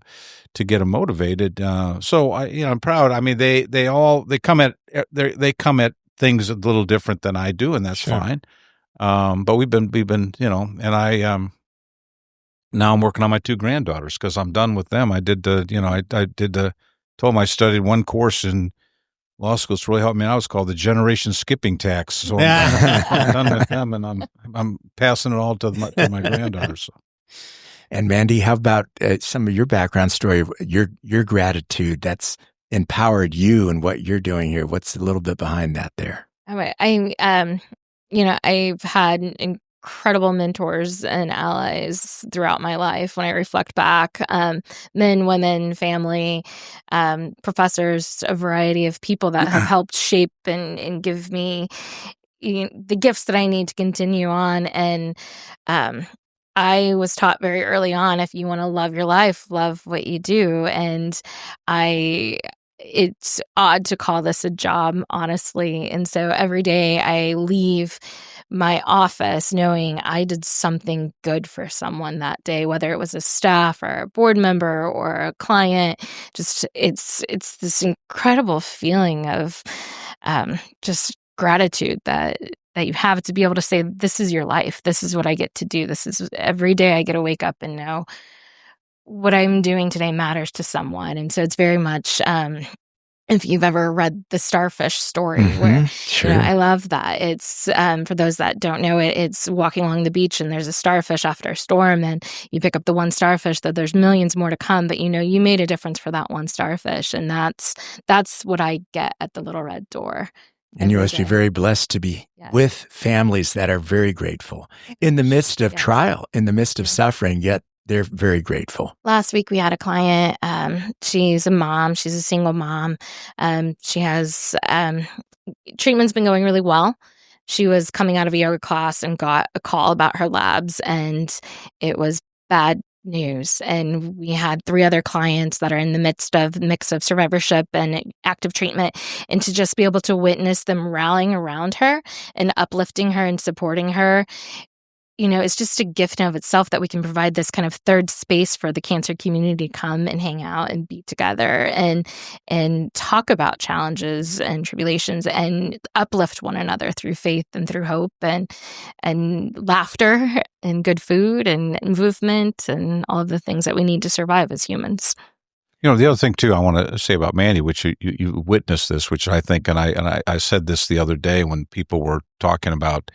[SPEAKER 3] get them motivated. So I'm proud. I mean, they come at things a little different than I do, and that's fine. But we've been, and I now I'm working on my 2 granddaughters because I'm done with them. I told them I studied one course in law school. It's really helped me. I was called the generation skipping tax. So I'm done with them, and I'm passing it all to my granddaughters. So.
[SPEAKER 5] And Mandy, how about some of your background story, your gratitude that's empowered you and what you're doing here? What's a little bit behind that there?
[SPEAKER 4] I've had incredible mentors and allies throughout my life. When I reflect back, men, women, family, professors, a variety of people that have helped shape and give me the gifts that I need to continue on. And I was taught very early on, if you want to love your life, love what you do. And it's odd to call this a job, honestly. And so every day I leave my office knowing I did something good for someone that day, whether it was a staff or a board member or a client. Just it's this incredible feeling of just gratitude that you have to be able to say, this is your life. This is what I get to do. This is every day I get to wake up and know what I'm doing today matters to someone. And so it's very much, if you've ever read the starfish story, where
[SPEAKER 5] sure.
[SPEAKER 4] I love that. It's for those that don't know it, it's walking along the beach and there's a starfish after a storm, and you pick up the one starfish, that there's millions more to come, but you made a difference for that one starfish, and that's what I get at the Little Red Door.
[SPEAKER 5] And you must be very blessed to be with families that are very grateful in the midst of trial, in the midst of suffering, yet they're very grateful.
[SPEAKER 4] Last week we had a client. She's a mom. She's a single mom. She has treatment's been going really well. She was coming out of a yoga class and got a call about her labs, and it was bad news. And we had 3 other clients that are in the mix of survivorship and active treatment, and to just be able to witness them rallying around her and uplifting her and supporting her, it's just a gift in of itself that we can provide this kind of third space for the cancer community to come and hang out and be together and talk about challenges and tribulations and uplift one another through faith and through hope and laughter and good food and movement and all of the things that we need to survive as humans.
[SPEAKER 3] The other thing too, I want to say about Mandy, which you witnessed this, which I think, and I said this the other day when people were talking about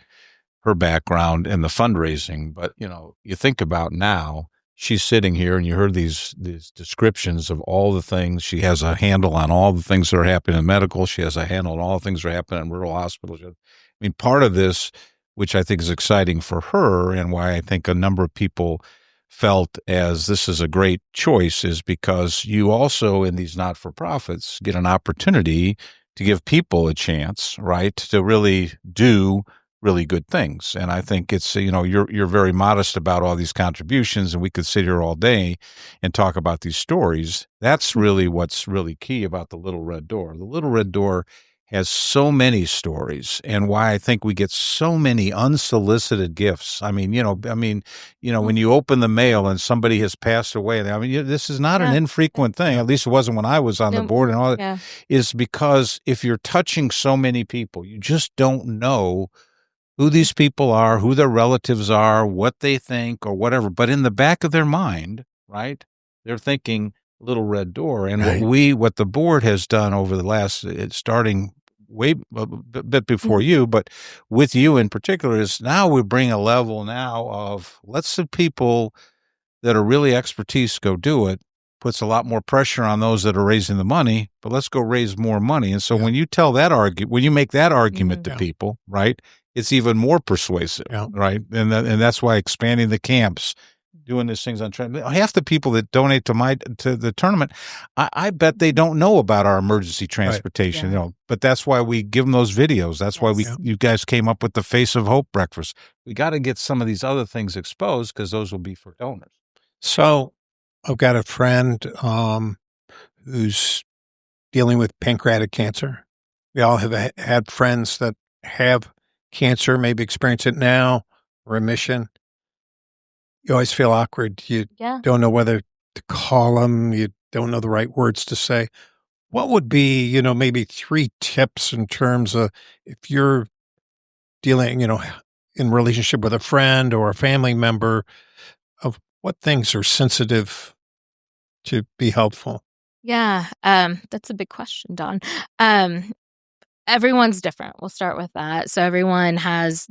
[SPEAKER 3] her background and the fundraising, but you think about now, she's sitting here and you heard these descriptions of all the things. She has a handle on all the things that are happening in medical. She has a handle on all the things that are happening in rural hospitals. I mean, part of this, which I think is exciting for her and why I think a number of people felt as this is a great choice, is because you also in these not-for-profits get an opportunity to give people a chance, right, to really do really good things. And I think it's, you're very modest about all these contributions, and we could sit here all day and talk about these stories. That's really what's really key about the Little Red Door. The Little Red Door has so many stories, and why I think we get so many unsolicited gifts. I mean, when you open the mail and somebody has passed away, this is not an infrequent thing. At least it wasn't when I was on the board and all that, is because if you're touching so many people, you just don't know who these people are, who their relatives are, what they think or whatever. But in the back of their mind, right, they're thinking Little Red Door. And what the board has done over the last, starting way a bit before you, but with you in particular, is now we bring a level now of let's the people that are really expertise go do it. Puts a lot more pressure on those that are raising the money, but let's go raise more money. And so when you tell that when you make that argument to people, right, it's even more persuasive, right? And that's why expanding the camps, doing these things on half the people that donate to the tournament, I bet they don't know about our emergency transportation, but that's why we give them those videos. That's why you guys came up with the Face of Hope breakfast. We got to get some of these other things exposed because those will be for donors.
[SPEAKER 2] So I've got a friend who's dealing with pancreatic cancer. We all have had friends that have cancer, maybe experience it now, remission. You always feel awkward. You don't know whether to call them. You don't know the right words to say. What would be, maybe 3 tips in terms of if you're dealing, in relationship with a friend or a family member, of what things are sensitive to be helpful?
[SPEAKER 4] Yeah, that's a big question, Don. Everyone's different. We'll start with that. So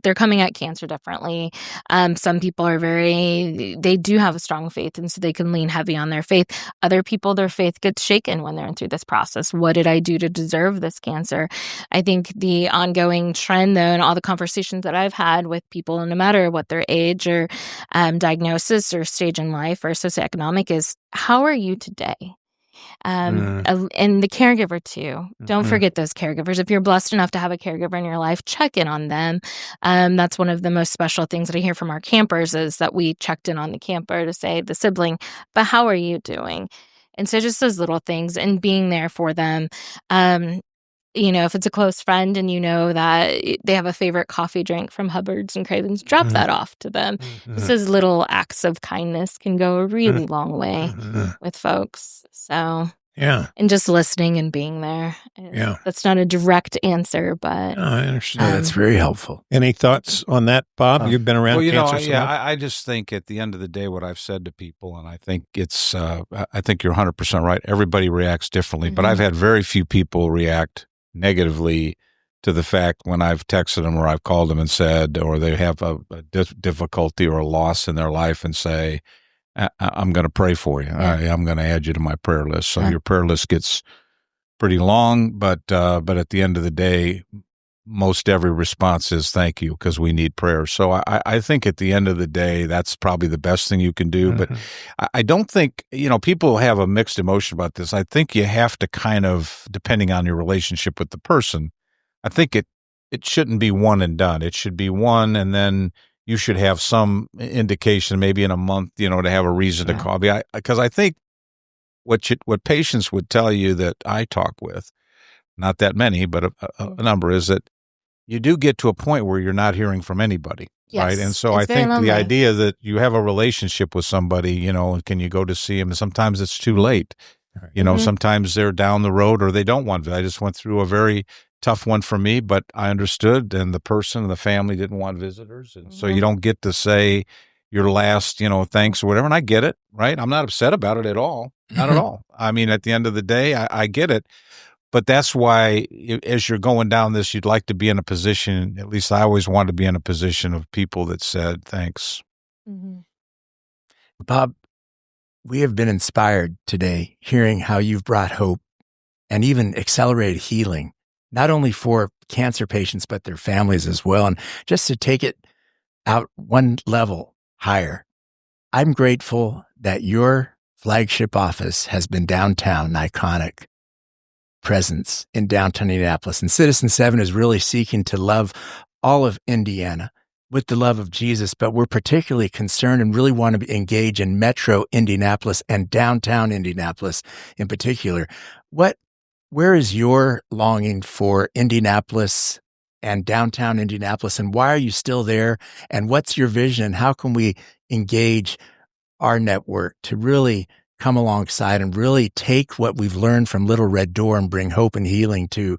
[SPEAKER 4] they're coming at cancer differently. Some people they do have a strong faith, and so they can lean heavy on their faith. Other people, their faith gets shaken when they're through this process. What did I do to deserve this cancer? I think the ongoing trend, though, and all the conversations that I've had with people, no matter what their age or diagnosis or stage in life or socioeconomic, is how are you today? And the caregiver too. Don't forget those caregivers. If you're blessed enough to have a caregiver in your life, check in on them. That's one of the most special things that I hear from our campers, is that we checked in on the camper to say, the sibling, but how are you doing? And so just those little things and being there for them. If it's a close friend and that they have a favorite coffee drink from Hubbard's and Craven's, drop that off to them. Just as little acts of kindness can go a really long way with folks. So, and just listening and being there. That's not a direct answer, but
[SPEAKER 2] I understand.
[SPEAKER 5] That's very helpful.
[SPEAKER 2] Any thoughts on that, Bob? You've been around cancer.
[SPEAKER 3] I just think at the end of the day, what I've said to people, and I think it's, I think you're 100% right. Everybody reacts differently, but I've had very few people react negatively to the fact when I've texted them or I've called them and said, or they have a difficulty or a loss in their life and say, I'm going to pray for you. I'm going to add you to my prayer list. So your prayer list gets pretty long, but at the end of the day, most every response is thank you because we need prayer. So I think at the end of the day, that's probably the best thing you can do. But I don't think, people have a mixed emotion about this. I think you have to kind of, depending on your relationship with the person, I think it shouldn't be one and done. It should be one, and then you should have some indication maybe in a month, to have a reason to call me. Because I think what patients would tell you that I talk with, not that many, but a number, is that you do get to a point where you're not hearing from anybody, right? And so I think the idea that you have a relationship with somebody, can you go to see them? And sometimes it's too late. Sometimes they're down the road or they don't want to. I just went through a very tough one for me, but I understood, and the person and the family didn't want visitors. And so you don't get to say your last, thanks or whatever. And I get it, right? I'm not upset about it at all. Not at all. I mean, at the end of the day, I get it. But that's why, as you're going down this, you'd like to be in a position, at least I always wanted to be in a position of people that said thanks.
[SPEAKER 5] Bob, we have been inspired today hearing how you've brought hope and even accelerated healing, not only for cancer patients, but their families as well. And just to take it out one level higher, I'm grateful that your flagship office has been downtown, an iconic presence in downtown Indianapolis. And Citizen 7 is really seeking to love all of Indiana with the love of Jesus, but we're particularly concerned and really want to engage in Metro Indianapolis and downtown Indianapolis in particular. Where is your longing for Indianapolis and downtown Indianapolis, and why are you still there? And what's your vision? How can we engage our network to really come alongside and really take what we've learned from Little Red Door and bring hope and healing to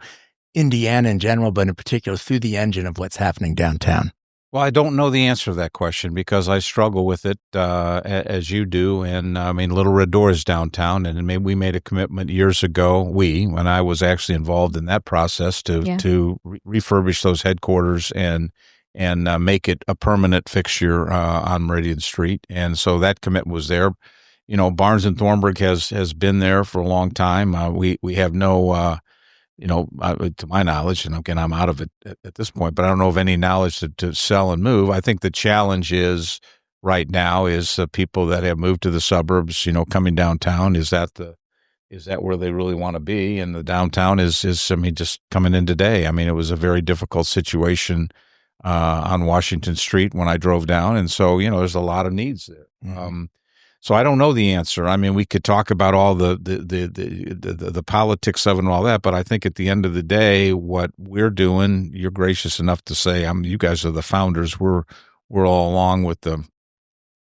[SPEAKER 5] Indiana in general, but in particular through the engine of what's happening downtown?
[SPEAKER 3] Well, I don't know the answer to that question because I struggle with it as you do. And I mean, Little Red Door is downtown, and we made a commitment years ago, when I was actually involved in that process, to refurbish those headquarters and make it a permanent fixture on Meridian Street. And so that commitment was there. Barnes and Thornburg has been there for a long time. We have no, to my knowledge, and again, I'm out of it at this point, but I don't know of any knowledge to sell and move. I think the challenge is right now is people that have moved to the suburbs, coming downtown. Is that where they really want to be? And the downtown is just coming in today. I mean, it was a very difficult situation on Washington Street when I drove down, and so there's a lot of needs there. So I don't know the answer. I mean, we could talk about all the politics of it and all that, but I think at the end of the day, what we're doing, you're gracious enough to say, you guys are the founders. We're all along with the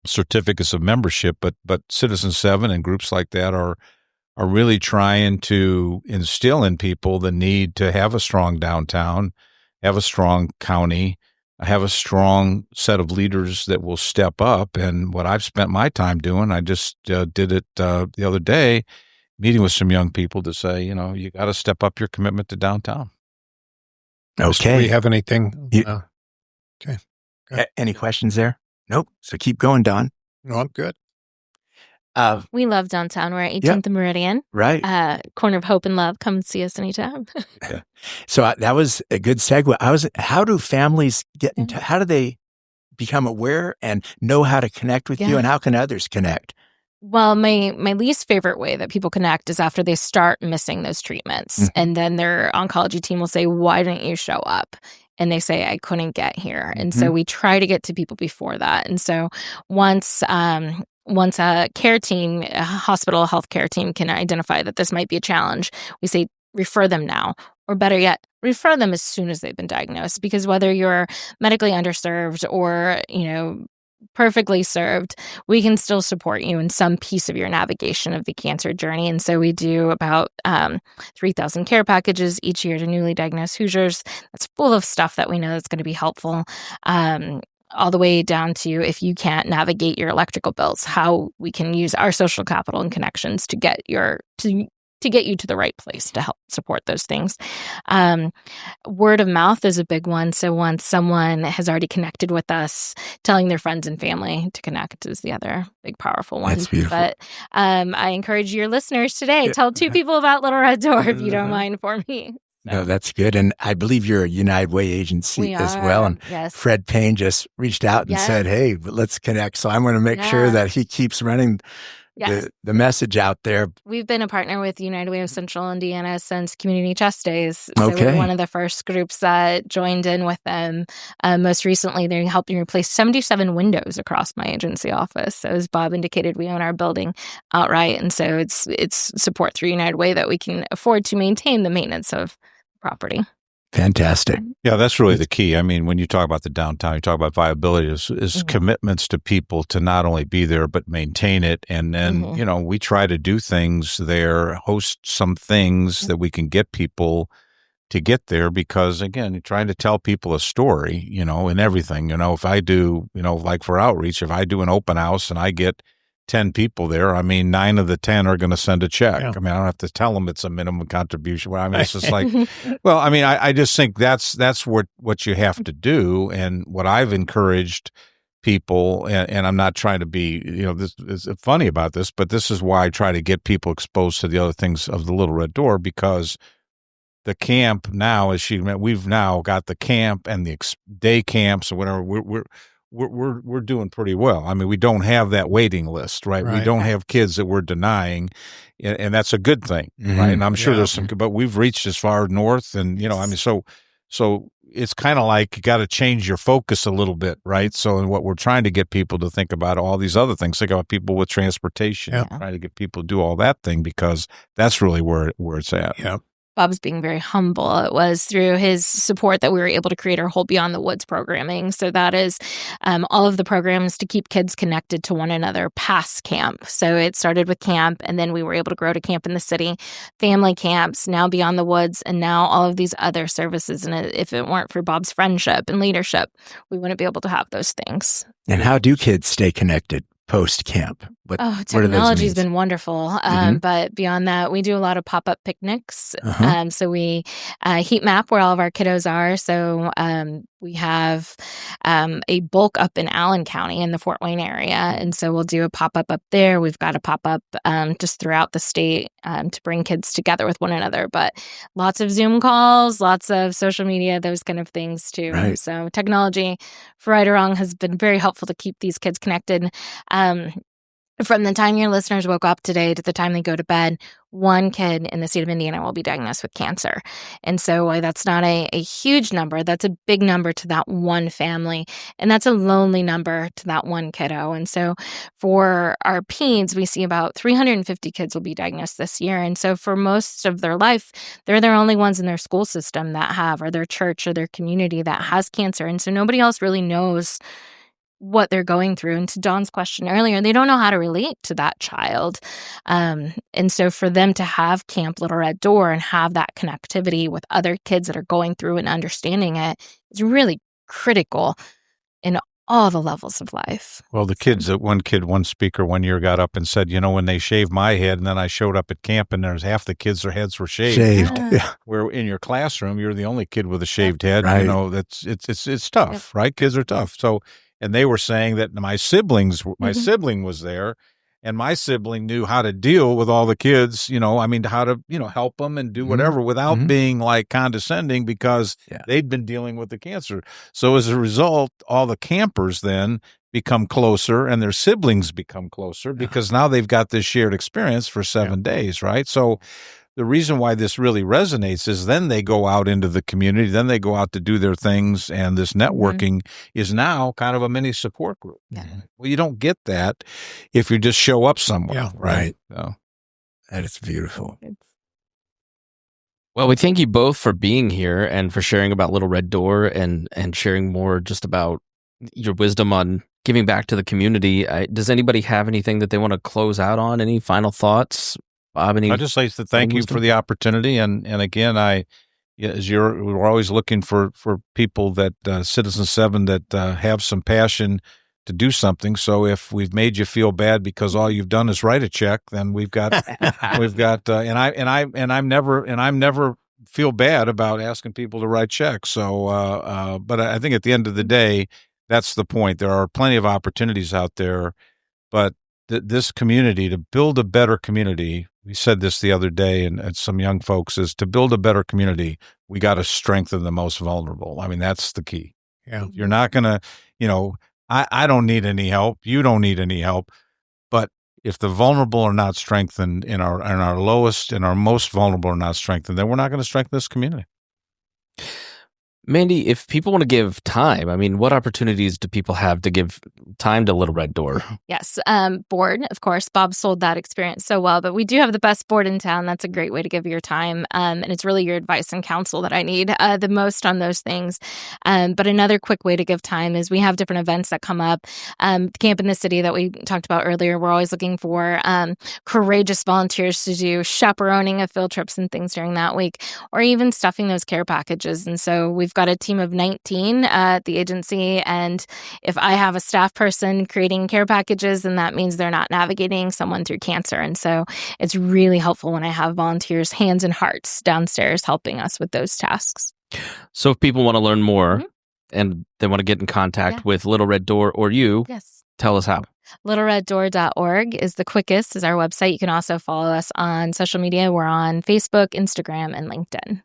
[SPEAKER 3] certificates of membership, but Citizen 7 and groups like that are really trying to instill in people the need to have a strong downtown, have a strong county, have a strong set of leaders that will step up. And what I've spent my time doing, I just did it the other day, meeting with some young people to say, you got to step up your commitment to downtown.
[SPEAKER 2] Okay. Do we have anything? Okay.
[SPEAKER 5] Any questions there? Nope. So keep going, Don.
[SPEAKER 2] No, I'm good.
[SPEAKER 4] We love downtown. We're at 18th and Meridian.
[SPEAKER 5] Right.
[SPEAKER 4] Corner of Hope and Love. Come and see us anytime.
[SPEAKER 5] Yeah. So that was a good segue. How do families get into, how do they become aware and know how to connect with you, and how can others connect?
[SPEAKER 4] Well, my least favorite way that people connect is after they start missing those treatments. And then their oncology team will say, why didn't you show up? And they say, I couldn't get here. And so we try to get to people before that. And so once a care team, a hospital healthcare team can identify that this might be a challenge, we say, refer them now. Or better yet, refer them as soon as they've been diagnosed. Because whether you're medically underserved or, perfectly served, we can still support you in some piece of your navigation of the cancer journey. And so we do about 3,000 care packages each year to newly diagnosed Hoosiers. That's full of stuff that we know that's going to be helpful. All the way down to if you can't navigate your electrical bills, how we can use our social capital and connections to get you to the right place to help support those things. Word of mouth is a big one. So once someone has already connected with us, telling their friends and family to connect is the other big, powerful one.
[SPEAKER 5] That's beautiful.
[SPEAKER 4] But I encourage your listeners today, tell 2 people about Little Red Door if you don't mind for me.
[SPEAKER 5] No, that's good. And I believe you're a United Way agency as well. And
[SPEAKER 4] yes.
[SPEAKER 5] Fred Payne just reached out and said, hey, let's connect. So I'm going to make sure that he keeps running the message out there.
[SPEAKER 4] We've been a partner with United Way of Central Indiana since Community Chest days. So we're one of the first groups that joined in with them. Most recently, they helped me replace 77 windows across my agency office. So as Bob indicated, we own our building outright. And so it's support through United Way that we can afford to maintain the maintenance of property.
[SPEAKER 5] Fantastic.
[SPEAKER 3] Yeah, that's really the key. I mean, when you talk about the downtown, you talk about viability is commitments to people to not only be there, but maintain it. And then, we try to do things there, host some things that we can get people to get there because, again, you're trying to tell people a story, in everything. If I do, like for outreach, if I do an open house and I get 10 people there, I mean, 9 of the 10 are going to send a check. Yeah. I mean, I don't have to tell them it's a minimum contribution. I mean, it's just like, well, I mean, I just think that's what you have to do. And what I've encouraged people, and I'm not trying to be, this is funny about this, but this is why I try to get people exposed to the other things of the Little Red Door, because the camp now, we've now got the camp and the day camps or whatever. We're doing pretty well. I mean, we don't have that waiting list, right? We don't have kids that we're denying, and that's a good thing, right? And I'm sure there's some, but we've reached as far north, and I mean, so it's kind of like you got to change your focus a little bit, right? So, and what we're trying to get people to think about all these other things, think about people with transportation, trying to get people to do all that thing because that's really where it's at.
[SPEAKER 2] Yeah.
[SPEAKER 4] Bob's being very humble. It was through his support that we were able to create our whole Beyond the Woods programming. So that is all of the programs to keep kids connected to one another past camp. So it started with camp, and then we were able to grow to camp in the city, family camps, now Beyond the Woods, and now all of these other services. And if it weren't for Bob's friendship and leadership, we wouldn't be able to have those things.
[SPEAKER 5] And how do kids stay connected post-camp?
[SPEAKER 4] Technology's been wonderful. But beyond that, we do a lot of pop-up picnics. So we heat map where all of our kiddos are. So we have a bulk up in Allen County in the Fort Wayne area. And so we'll do a pop-up up there. We've got a pop-up just throughout the state to bring kids together with one another. But lots of Zoom calls, lots of social media, those kind of things too.
[SPEAKER 5] Right.
[SPEAKER 4] So technology, for right or wrong, has been very helpful to keep these kids connected. From the time your listeners woke up today to the time they go to bed, one kid in the state of Indiana will be diagnosed with cancer. And so while that's not a huge number, that's a big number to that one family. And that's a lonely number to that one kiddo. And so for our peds, we see about 350 kids will be diagnosed this year. And so for most of their life, they're their only ones in their school system that have, or their church or their community that has cancer. And so nobody else really knows what they're going through. And to Dawn's question earlier, they don't know how to relate to that child. And so for them to have Camp Little Red Door and have that connectivity with other kids that are going through and understanding it is really critical in all the levels of life.
[SPEAKER 3] Well, the kids, one speaker one year got up and said, when they shaved my head and then I showed up at camp and there's half the kids, their heads were shaved.
[SPEAKER 5] Yeah.
[SPEAKER 3] Where in your classroom, you're the only kid with a shaved head.
[SPEAKER 5] Right.
[SPEAKER 3] It's tough, right? Kids are tough. So, and they were saying that my sibling was there, and my sibling knew how to deal with all the kids, how to, help them and do whatever without being like condescending because they'd been dealing with the cancer. So as a result, all the campers then become closer and their siblings become closer because now they've got this shared experience for 7 days, right? So the reason why this really resonates is then they go out into the community, then they go out to do their things, and this networking is now kind of a mini support group. Well, you don't get that if you just show up somewhere.
[SPEAKER 5] Yeah, right.
[SPEAKER 3] So.
[SPEAKER 5] That is beautiful.
[SPEAKER 1] Well, we thank you both for being here and for sharing about Little Red Door and sharing more just about your wisdom on giving back to the community. Does anybody have anything that they want to close out on? Any final thoughts? Bob,
[SPEAKER 3] I'd just like to thank you for the opportunity. And again, we're always looking for people that Citizen 7 that have some passion to do something. So if we've made you feel bad because all you've done is write a check, then we've got, I'm never feel bad about asking people to write checks. So, but I think at the end of the day, that's the point. There are plenty of opportunities out there, but this community, to build a better community. We said this the other day, and some young folks, is to build a better community, we got to strengthen the most vulnerable. I mean, that's the key.
[SPEAKER 2] Yeah.
[SPEAKER 3] You're not going to, I don't need any help. You don't need any help. But if the vulnerable are not strengthened, and our lowest and our most vulnerable are not strengthened, then we're not going to strengthen this community.
[SPEAKER 1] Mandy, if people want to give time, I mean, what opportunities do people have to give time to Little Red Door?
[SPEAKER 4] Yes. Board, of course. Bob sold that experience so well, but we do have the best board in town. That's a great way to give your time. And it's really your advice and counsel that I need the most on those things. But another quick way to give time is we have different events that come up. The Camp in the City that we talked about earlier, we're always looking for courageous volunteers to do chaperoning of field trips and things during that week, or even stuffing those care packages. And so we've got a team of 19 at the agency, and if I have a staff person creating care packages, then that means they're not navigating someone through cancer. And so it's really helpful when I have volunteers, hands and hearts downstairs helping us with those tasks.
[SPEAKER 1] So if people want to learn more and they want to get in contact with Little Red Door or you, tell us how.
[SPEAKER 4] LittleRedDoor.org is the quickest, is our website. You can also follow us on social media. We're on Facebook, Instagram, and LinkedIn.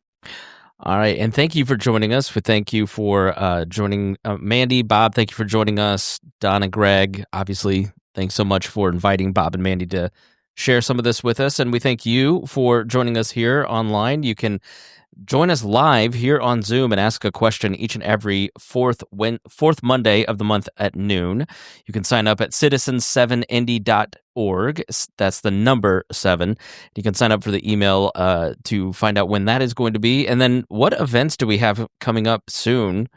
[SPEAKER 1] All right. And thank you for joining us. We thank you for joining Mandy, Bob. Thank you for joining us. Don and Greg, obviously, thanks so much for inviting Bob and Mandy to share some of this with us. And we thank you for joining us here online. You can join us live here on Zoom and ask a question each and every fourth Monday of the month at noon. You can sign up at citizens7indy.org. That's the number 7. You can sign up for the email to find out when that is going to be. And then what events do we have coming up soon,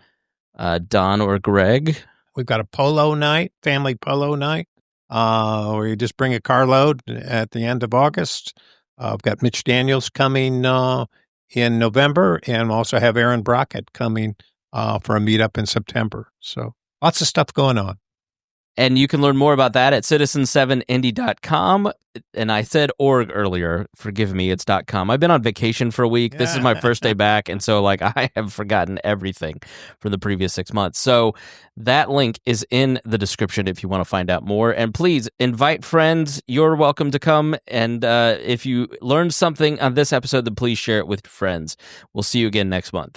[SPEAKER 1] Don or Greg?
[SPEAKER 2] We've got a polo night, family polo night, where you just bring a carload at the end of August. I've got Mitch Daniels coming in November, and also have Aaron Brockett coming for a meetup in September. So lots of stuff going on.
[SPEAKER 1] And you can learn more about that at citizen7indy.com. And I said org earlier. Forgive me, it's .com. I've been on vacation for a week. This is my first day back. And so I have forgotten everything from the previous 6 months. So that link is in the description if you want to find out more. And please invite friends. You're welcome to come. And if you learned something on this episode, then please share it with friends. We'll see you again next month.